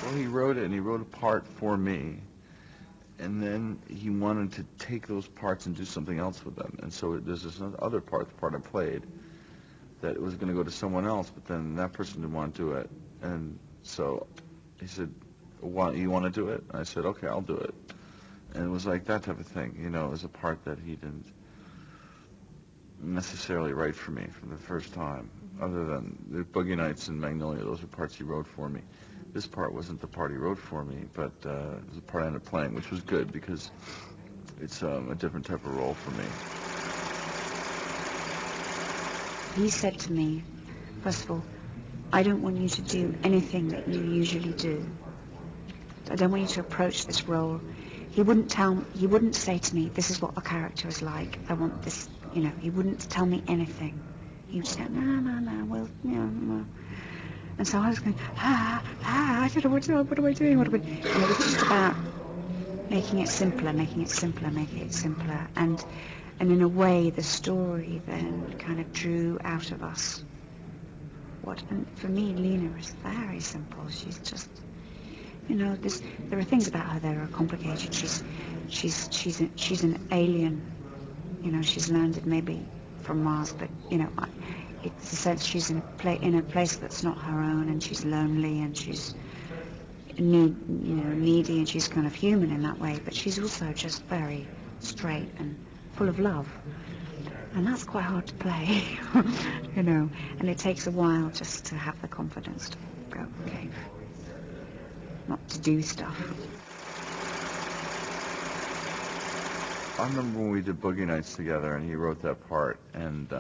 Well, he wrote it, and he wrote a part for me, and then he wanted to take those parts and do something else with them. And so there's this other part, the part I played, that it was going to go to someone else, but then that person didn't want to do it. And so he said, you want to do it? And I said, okay, I'll do it. And it was like that type of thing. You know, it was a part that he didn't necessarily write for me for the first time, other than the Boogie Nights and Magnolia. Those were parts he wrote for me. This part wasn't the part he wrote for me, but it was the part I ended up playing, which was good because it's a different type of role for me. He said to me, first of all, I don't want you to do anything that you usually do. I don't want you to approach this role. He wouldn't say to me, this is what the character is like. I want this, you know, he wouldn't tell me anything. He would say, no, well, you know. And so I was going, I don't know what am I doing? And it was just about making it simpler. And in a way, the story then kind of drew out of us and for me, Lena is very simple. She's just, you know, there are things about her that are complicated. She's an alien. You know, she's landed maybe from Mars, but you know, it's a sense she's in a place that's not her own, and she's lonely, and she's needy, and she's kind of human in that way. But she's also just very straight and full of love, and that's quite hard to play, you know. And it takes a while just to have the confidence to go, okay, not to do stuff. I remember when we did Boogie Nights together, and he wrote that part, and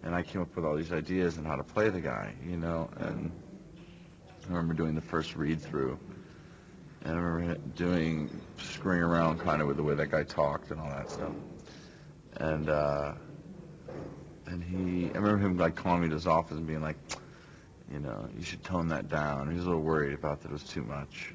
I came up with all these ideas on how to play the guy, you know. And I remember doing the first read-through, and I remember screwing around kind of with the way that guy talked and all that stuff. And I remember him like calling me to his office and being like, you know, you should tone that down. He was a little worried about that it was too much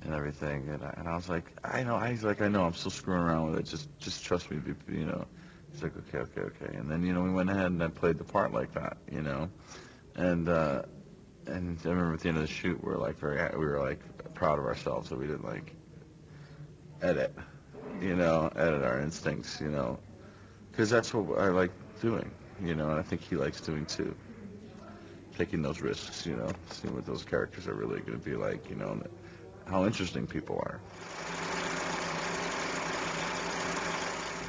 and everything. And I was like, I know. He's like, I know. I'm still screwing around with it. Just trust me, you know. He's like, okay. And then, you know, we went ahead and I played the part like that, you know. And I remember at the end of the shoot, we were like proud of ourselves that we didn't like edit our instincts, you know, because that's what I like doing, you know, and I think he likes doing too. Taking those risks, you know, seeing what those characters are really going to be like, you know, and how interesting people are.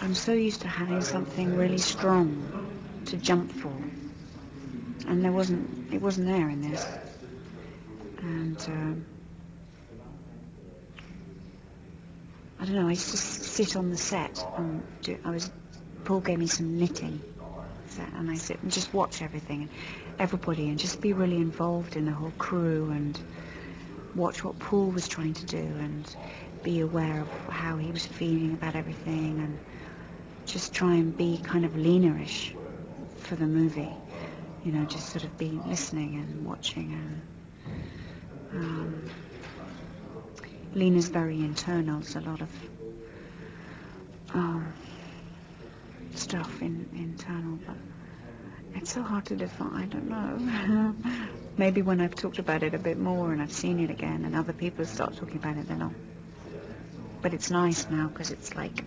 I'm so used to having something really strong to jump for, and it wasn't there in this. And I don't know, I used to sit on the set and Paul gave me some knitting set, and I sit and just watch everything and everybody and just be really involved in the whole crew and watch what Paul was trying to do and be aware of how he was feeling about everything and just try and be kind of Lena-ish for the movie, you know, just sort of be listening and watching. And Lena's very internal. There's a lot of stuff internal, but it's so hard to define. I don't know. Maybe when I've talked about it a bit more and I've seen it again and other people start talking about it, then I'll. But it's nice now because it's like,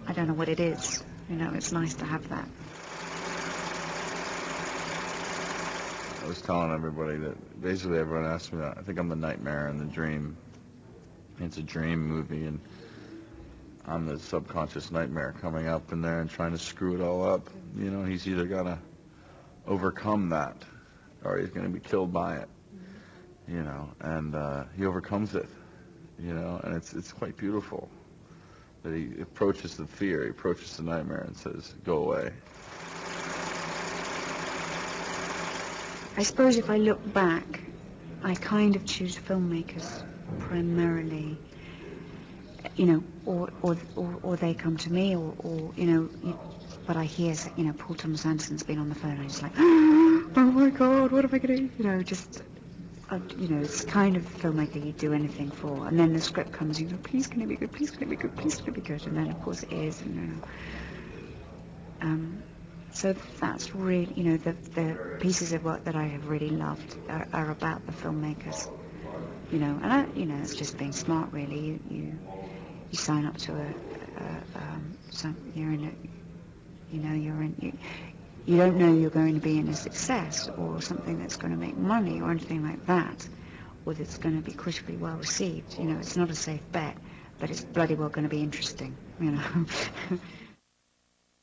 I don't know what it is. You know, it's nice to have that. I was telling everybody that basically everyone asked me that. I think I'm the nightmare and the dream. It's a dream movie, and I'm the subconscious nightmare coming up in there and trying to screw it all up. You know, he's either got to overcome that or he's going to be killed by it, you know, and he overcomes it, you know, and it's quite beautiful that he approaches the fear, he approaches the nightmare and says, go away. I suppose if I look back, I kind of choose filmmakers primarily, you know, or they come to me, or you know, but I hear, you know, Paul Thomas Anderson's been on the phone and he's like, oh my God, what am I going to do? You know, just, you know, it's kind of filmmaker you'd do anything for. And then the script comes, you go, please can it be good, please can it be good, please can it be good? And then of course it is, and you know. So that's really, the pieces of work that I have really loved are about the filmmakers, it's just being smart, really. You sign up to you don't know you're going to be in a success or something that's going to make money or anything like that, or that's going to be critically well received. It's not a safe bet, but it's bloody well going to be interesting,